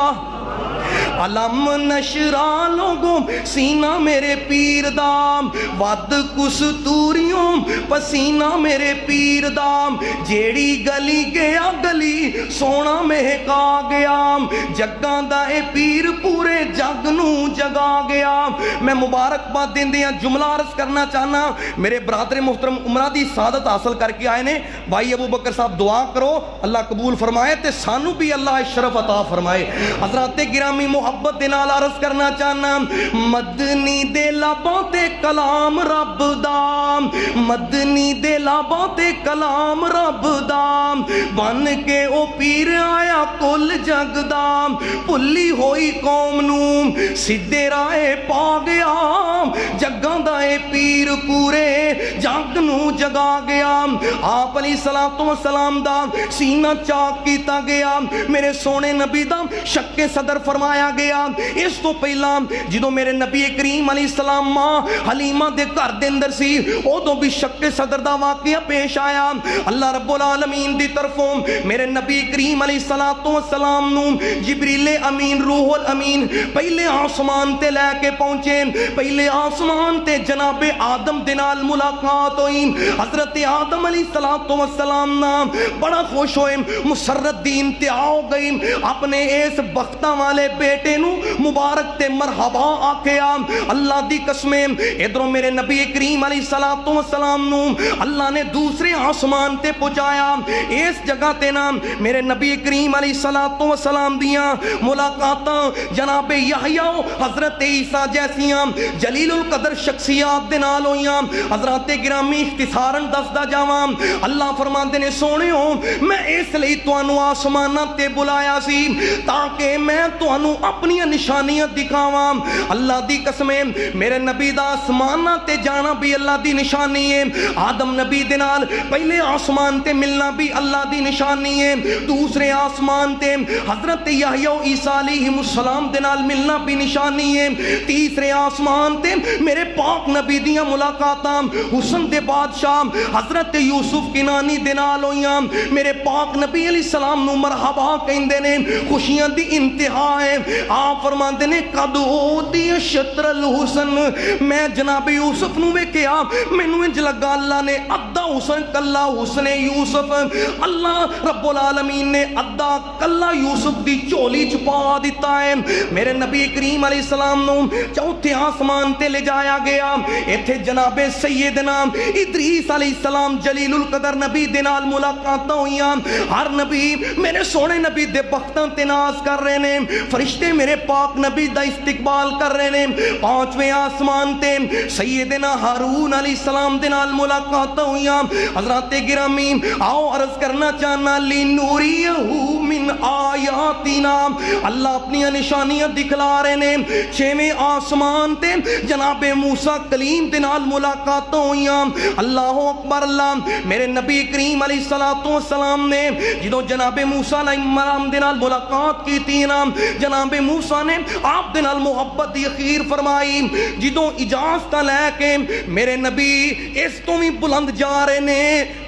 علم نشرہ لوگوں سینہ میرے پیر دام ود کستوریوں پسینہ میرے پیر دام جیڑی گلی گیا گلی سونا مہکا گیا جگاں دا اے پیر پورے جگ نو جگا گیا میں مبارک بات دین دیا جملہ عرض کرنا چاہنا میرے برادر محترم عمرہ دی سعادت حاصل کر کے آئے نے بھائی ابو بکر صاحب دعا کرو اللہ قبول فرمائے تے سانو بھی اللہ شرف عطا فرمائے حضرات گرامی محبت دنال عرض کرنا چاہنا مدنی دے لابوں تے کلام رب دام مدنی دے لابوں تے کلام رب دام بن کے او پیر آیا کل جگ دام پلی ہوئی قوم نوم سدھے رائے پا گیا جگاں دائے پیر پورے جگ نو جگا گیا آپ علیہ السلام دا سینہ چاک کیتا گیا میرے سونے نبی دا شک صدر فرمایا گیا اس تو پہلا جدو میرے نبی کریم علیہ السلام ماں حلیمہ دے گھر دے اندر سی او دو بھی شک صدر دا واقعہ پیش آیا اللہ رب العالمین دی طرفوں میرے نبی کریم علیہ والسلام نو جبریل امین روح الامین پہلے آسمان تے لے کے پہنچے. پہلے آسمان تے جناب آدم دے نال ملاقات ہوئی. حضرت آدم علیہ السلام نا بڑا خوش ہوئے, مسرت دین تے آؤ گئی, اپنے اس بختاں والے بیٹے نو مبارک تے مرحبا آکھیا. اللہ دی قسمیں ادھروں میرے نبی کریم علیہ السلام نو اللہ نے دوسرے آسمان تے پہنچایا. اس جگہ تے نا میرے نبی کریم علیہ السلام دیاں ملاقاتاں جناب یحییٰ حضرت عیسیٰ جیسیاں جلیل القدر شخصیات دے نال ہویاں. حضرات گرامی اختصاراً دسدا جاواں, اللہ فرماندے نے سونےو میں اس لئی تانوں آسماناں تے بلایا سی تاکہ میں تانوں اپنی نشانیاں دکھاواں. اللہ دی قسمیں میرے نبی دا آسماناں تے جانا بھی اللہ دی نشانی ہے. آدم نبی دے نال پہلے آسمان تے ملنا بھی اللہ دی نشانی ہے. دوسرے آسمان تے حضرت یحییٰ عیسیٰ علیہ السلام دے نال ملنا بھی نشانی ہے. تیسرے آسمان تے میرے پاک نبی دیاں ملاقاتاں حسن دے بادشاہ حضرت یوسف کنانی دے نال ہویاں. میرے پاک نبی علیہ السلام نو مرحبا کہندے نے, خوشیاں دی انتہا ہے. آپ فرماندے نے قد اوتی شطر الحسن, میں جناب یوسف نو ویکھیا مینوں انج لگا اللہ نے ادھا حسن کلا حسن یوسف, اللہ رب العالمین نے ادھا کلا یوسف دی جھولی چ پا دیتا ہے. میرے نبی کریم علیہ السلام نو چوتھے آسمان تے لے جایا گیا. ایتھے جناب سیدنا ادریس علیہ السلام جلیل القدر نبی دے نال ملاقاتاں ہوئیاں. ہر نبی میرے سونے نبی دے بختاں تے ناز کر رہے نے, فرشتے میرے پاک نبی دا استقبال کر رہے نے. پانچویں آسمان تے سیدنا ہارون علیہ السلام دے نال ملاقاتاں ہوئیاں. حضرات گرامی آؤ عرض کرنا چاہنا لِنُرِيَهُ مِنْ آیاتنا, اللہ اپنی نشانیاں دکھلا رہے نے. چھویں آسمان تے جناب موسیٰ کلیم دے نال ملاقاتاں ہوئیاں. اللہ اکبر اللہ. میرے نبی کریم علیہ السلام نے جدوں جناب موسیٰ علیہ السلام دے نال ملاقات کی تھی نا, جناب موسیٰ نے آپ دے نال محبت یخیر فرمائی. جدوں اجازت لے کے میرے نبی اس تو بھی بلند جا رہے نے,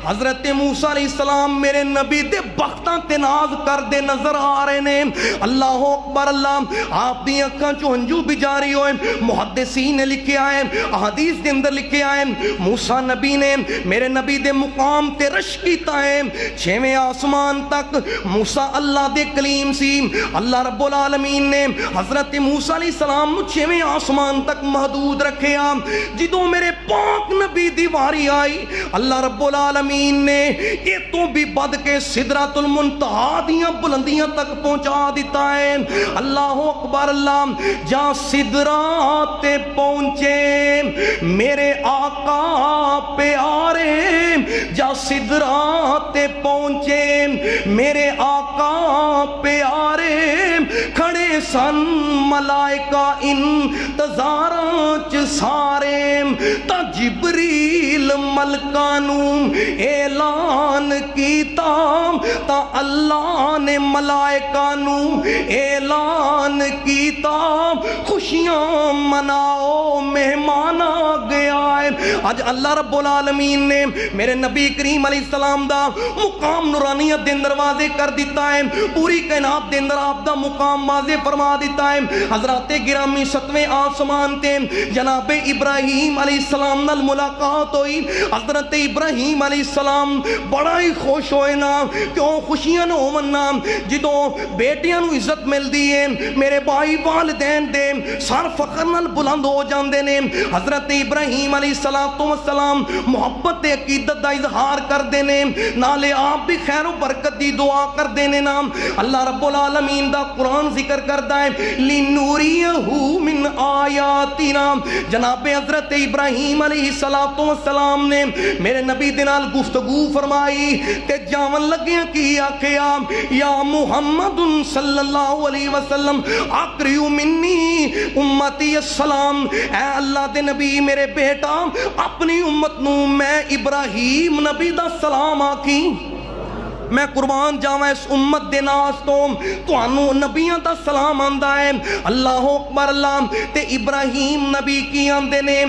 حضرت موسیٰ علیہ السلام میرے نبی دے بختاں تے ناز کر دے نظر آ رہے نے. اللہ اکبر اللہ. آپ دی اکھاں چوں ہنجو بھی جاری ہوئے. محدثین نے لکھے آئے, احادیث دے اندر لکھے آئے, موسیٰ نبی نے میرے نبی دے مقام تے رش کیتا ہے. چھویں آسمان تک موسیٰ اللہ دے کلیم سی. اللہ رب العالمین نے حضرت موسیٰ علیہ السلام نو چھویں آسمان تک محدود رکھیا. جدوں میرے پاک نبی دی واری آئی, اللہ رب العالمین نے یہ تو بھی بد کے سدرۃ المنتہا دیاں بلندیاں تک پہنچا دیتا ہے. اللہ اکبر اللہ. جہاں سدرات تے پہنچے میرے آقا پیارے, جہاں سدرات تے پہنچے میرے آقا پیارے, کھڑے سن ملائکہ انتظاراں چ سارے, تا جبریل ملکانو اعلان کیتا, تا اللہ نے ملائکانو اعلان کیتا, خوشیاں مناؤ مہمان آ گیا ہے. آج اللہ رب العالمین نے میرے نبی کریم علیہ السلام دا مقام نورانیت دے اندر واضح کر دیتا ہے. پوری کائنات دے اندر آپ دا مقام واضح فرما دیتا ہے. حضرات گرامی ستویں آسمان تے جناب ابراہیم علیہ السلام نال ملاقات ہوئی. حضرت ابراہیم علیہ السلام بڑا ہی خوش ہوئے نا. کیوں خوشیاں نو ہونا, جدوں بیٹیاں نو عزت مل دی ہے میرے بھائی والدین دے سر فخر نال بلند ہو جاندے نے. حضرت ابراہیم علیہ السلام محبت عقیدت دا اظہار کر دینے, نالے آپ بھی خیر و برکت دی دعا کر دینے. نام اللہ رب العالمین دا قرآن ذکر کرتا ہے لِنُرِيَهُ مِنْ آیاتنا. جناب حضرت ابراہیم علیہ السلام نے میرے نبی دنال گفتگو فرمائی تے جاون لگیاں کی آکھیا یا محمد صلی اللہ علیہ وسلم اقرئ منی امتی السلام. اے اللہ دے نبی میرے بیٹا اپنی امت نو میں ابراہیم نبی دا سلام آکھی. میں قربان جاواں اس امت دے ناس تو تانوں نبیاں دا سلام آندا ہے اللہ اکبر اللہ تے ابراہیم نبی کی آندے نے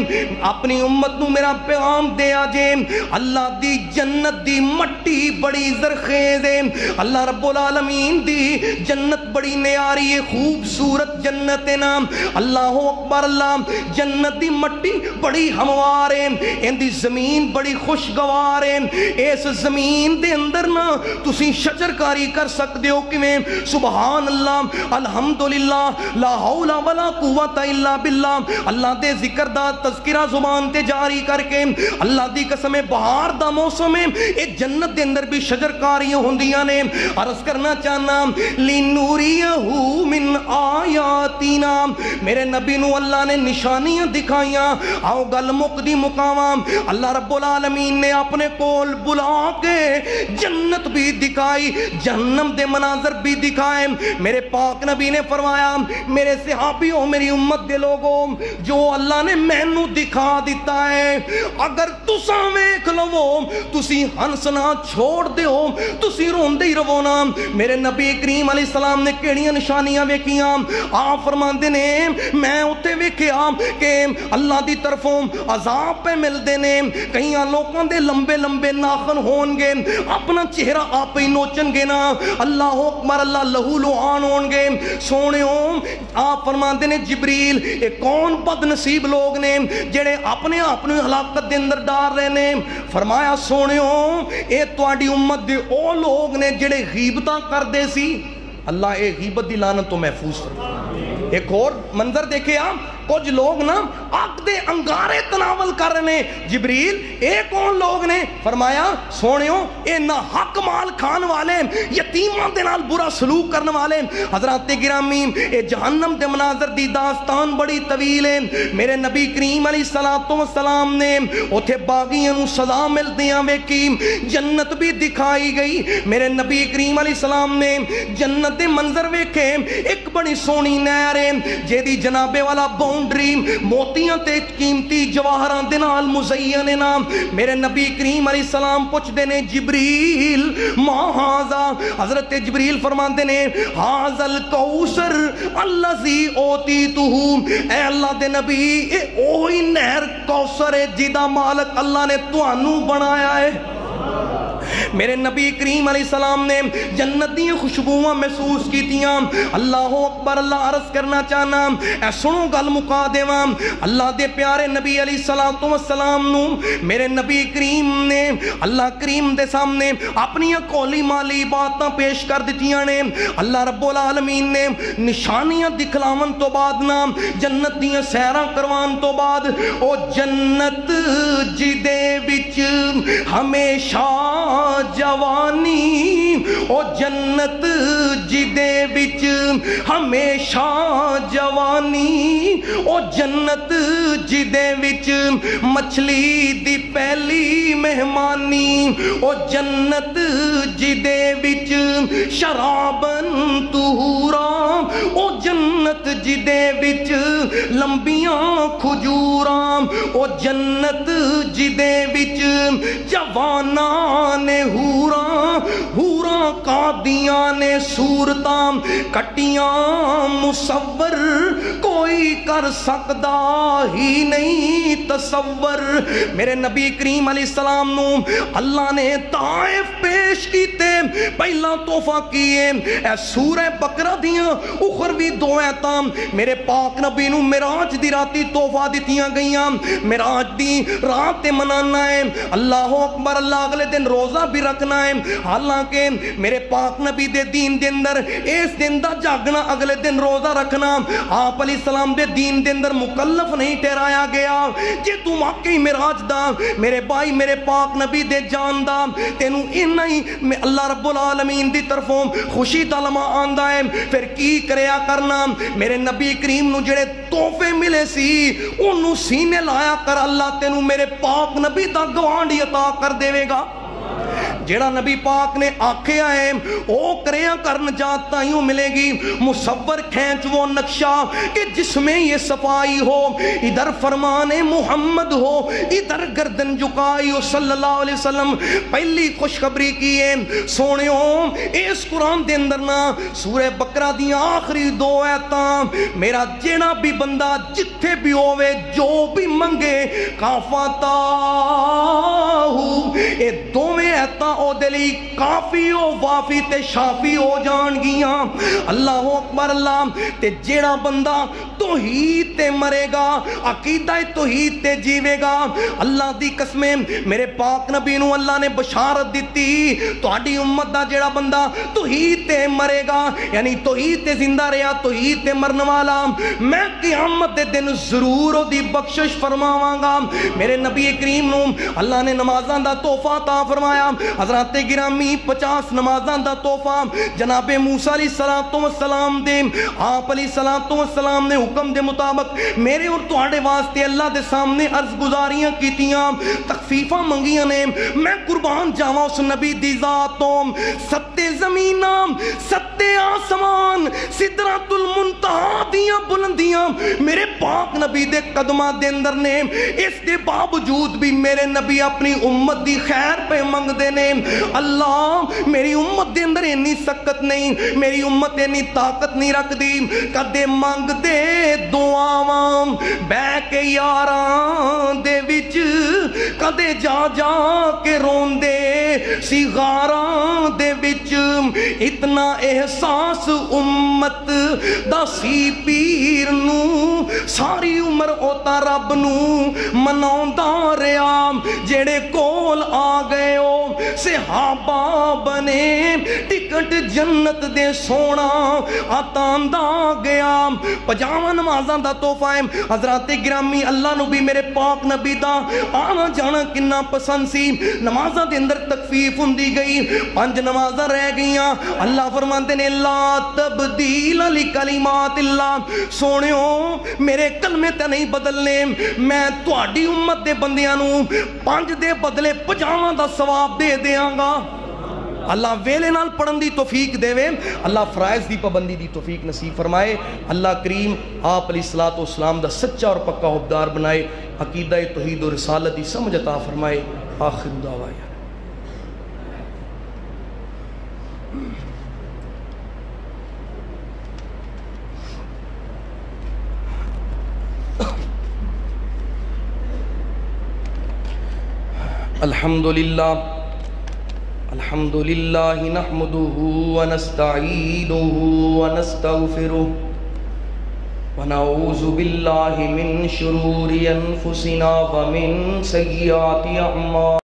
اپنی امت نو میرا پیغام دے آجے اللہ دی جنت دی مٹی بڑی زرخیز ہے اللہ رب العالمین دی جنت بڑی نیاری ہے خوبصورت جنت ہے نا اللہ اکبر اللہ جنت دی مٹی بڑی ہموار ہے ان دی زمین بڑی خوشگوار ہے اس زمین دے اندر نا تسی شجرکاری کر سکتے ہو کہ میں سبحان اللہ الحمدللہ لا حول ولا قوت الا باللہ اللہ دے ذکر دا تذکرہ زبان تے جاری کر کے اللہ دی قسم بہار دا موسم ہے ایک جنت دے اندر بھی شجرکاریاں ہوندیاں نے عرض کرنا چاہنا لِنُرِيَهُ مِنْ آیاتِنَا میرے نبی نو اللہ نے نشانیاں دکھائیاں آؤ گل مقدی مقامام اللہ رب العالمین نے اپنے کول بلا کے جنت بھی دکھائی جہنم دے مناظر بھی دکھائے میرے پاک نبی نے فرمایا میرے صحابیوں میری امت دے لوگوں جو اللہ نے مینوں دکھا دیتا ہے اگر تساں ویکھ لو تسی ہنسنا چھوڑ دیو تسی روندے ہی رہو نا میرے نبی کریم علیہ السلام نے کیڑیاں نشانیاں ویکھیاں آپ فرماندے نے میں اوتے ویکھیا کہ اللہ دی طرفوں عذاب پہ ملدے نے کئیاں لوکاں دے لمبے لمبے ناخن ہون گے اپنا چہرہ آپ ہی نوچن گے نا اللہ اکبر اللہ لہو لعان ہون گے سونےوں آپ فرماندے نے جبریل اے کون بد نصیب لوگ نے جڑے اپنے اپنے ہلاکت دے اندر ڈار رہے نے فرمایا سونےوں اے تواڈی امت دے او لوگ نے جڑے غیبتاں کر دے سی اللہ اے غیبت دی لعنت تو محفوظ فرمائے ایک اور منظر دیکھے آپ کچھ لوگ نا آگ دے انگارے تناول کر رہے جبریل اے کون لوگ نے فرمایا سونےوں اے نہ حق مال کھان والے یتیمان دے نال برا سلوک کرنے والے حضرات گرامی اے جہنم دے مناظر دی داستان بڑی طویل ہے میرے نبی کریم علیہ السلام نے اتھے باغیاں نو سزا ملدیاں ویکھی جنت بھی دکھائی گئی میرے نبی کریم علیہ السلام نے جنت دے منظر ویکھے ایک بڑی سونی نہر ہے جیدی جنابے والا باؤنڈری موتیاں تے قیمتی جواہران دے نال مزین نام میرے نبی کریم علیہ السلام پوچھ دینے جبریل ما ہاذا حضرت جبریل فرمان دینے ہاذا الکوثر اللذی اوتیتہ اے اللہ دے نبی اے اوہی نہر کوثر ہے جیدہ مالک اللہ نے توانو بنایا ہے میرے نبی کریم علیہ السلام نے جنتی خوشبوواں محسوس کی تیاں اللہ اکبر اللہ عرض کرنا چاہنا اے سنو گل مکا دیواں اللہ دے پیارے نبی علیہ السلام نو میرے نبی کریم نے اللہ کریم دے سامنے اپنی قولی مالی باتاں پیش کر دیتیاں نے اللہ رب العالمین نے نشانیاں دکھلاون تو بعد نا جنت دیاں سیراں کروان تو بعد او جنت جی دے وچ ہمیشہ جوانی او جنت جی دے وچ ہمیشہ جوانی او جنت جی دے وچ مچھلی دی پہلی مہمانی او جنت جی دے وچ شرابن طہورا او جنت جی دے وچ لمبیاں کھجوراں او جنت جی دے وچ جواناں نے ہوراں قادیاں نے صورتاں کٹیاں مصور کوئی کر سکدا ہی نہیں تصور میرے نبی کریم علیہ السلام نو اللہ نے طائف پیش کیتے پہلا تحفہ کیے اے سورہ بقرہ دیاں اخروی دو ایتاں میرے پاک نبی نو معراج دی راتی تحفہ دیتیاں گئیاں معراج دی رات منانا ہے اللہ اکبر اللہ اگلے دن روزہ بھی رکھنا ہے حالانکہ میرے پاک نبی دے دین دے اندر اس دن دا جاگنا اگلے دن روزہ رکھنا آپ علیہ السلام دے دین دے اندر مکلف نہیں ٹھہرایا گیا جے تو واقعی معراج دا میرے بھائی میرے پاک نبی دے جان دا تینوں انہا ہی اللہ رب العالمین دی طرفوں خوشی دا لمحہ آندا ہے پھر کی کریا کرنا میرے نبی کریم نو جڑے تحفے ملے سی انہوں سینے لایا کر اللہ تینوں میرے پاک نبی دا گوانڈی عطا کر دے گا جیڑا نبی پاک نے آکھیا ہے او کریاں کرن جات تائیوں ملے گی. مصور کھینچ وہ نقشہ کہ جس میں یہ صفائی ہو, ادھر فرمان محمد ہو, ادھر گردن جھکائی ہو صلی اللہ علیہ وسلم. پہلی خوشخبری کی ہے سونیوں اس قرآن دے اندر نا سورہ بقرہ دی آخری 2 آیتاں میرا جیڑا بھی بندہ جتھے بھی ہوئے جو بھی منگے کافاتا ہو, اے دوویں آیتاں او دلی کافی ہو وافی تے شافی ہو جان گیاں. اللہ اکبر. اللہ تے جیڑا بندہ توحید تے مرے گا, عقیدہ توحید تے جیوے گا, اللہ دی قسمیں میرے پاک نبی نو اللہ نے بشارت دیتی تہاڈی امت دا جیڑا بندہ توحید تے مرے گا, یعنی توحید تے زندہ رہیا, توحید تے مرن والا, میں قیامت دے دن ضرور او دی بخشش فرماواں گا. میرے نبی کریم نو اللہ نے نمازاں دا تحفہ عطا فرمایا. حضرات گرامی 50 نمازاں دا تحفہ جناب موسیٰ علیہ السلام دے آپ علیہ السلام نے حکم دے مطابق میرے اور تہاڈے واسطے اللہ دے سامنے عرض گزاریاں کیتیاں, تخفیفاں منگیاں نے. میں قربان جاواں اس نبی دی ذات تو 7 زمیناں 7 آسمان سدرۃ المنتہا دیاں بلندیاں میرے پاک نبی دے قدماں دے اندر نے. اس دے باوجود بھی میرے نبی اپنی امت دی خیر پہ منگ دے نے. اللہ میری امت دے اندر انی سکت نہیں, میری امت انی طاقت نہیں رکھ دی, کدے منگ دے دعاواں بہ کے یاراں دے وچ, کدے جا جا کے رون دے سی غاراں دے وچ. اتنا احساس امت دا سی پیر نو ساری عمر اوتا رب نو مناوندا رہیا. جیڑے کول آ گئے او صحابہ بنے, ٹکٹ جنت دے سونا آتاندہ گیا. 50 نمازاں دا تحفہ ہے. حضرات گرامی اللہ نو بھی میرے پاک نبی دا آنا جانا کنا پسند سی. نمازاں دے اندر تخفیف ہوندی گئی, 5 نمازاں رہ گئیاں. اللہ فرماندے نے لا تبدیل لکلمات اللہ, سونیوں میرے کلمے تے نہیں بدلنے, میں تہاڈی امت دے بندیاں نو 5 دے بدلے 50 دا ثواب دے دیاں گا. اللہ ویلے نال پڑھن دی توفیق دے وے, اللہ فرائض دی پابندی دی توفیق نصیب فرمائے. اللہ کریم آپ علیہ السلام دا سچا اور پکا حبدار بنائے, عقیدہ توحید و رسالت دی سمجھ عطا فرمائے. آخر دعوانا الحمدللہ نحمده ونستعینه ونستغفره ونعوذ باللہ من شرور انفسنا ومن سیئات اعمالنا.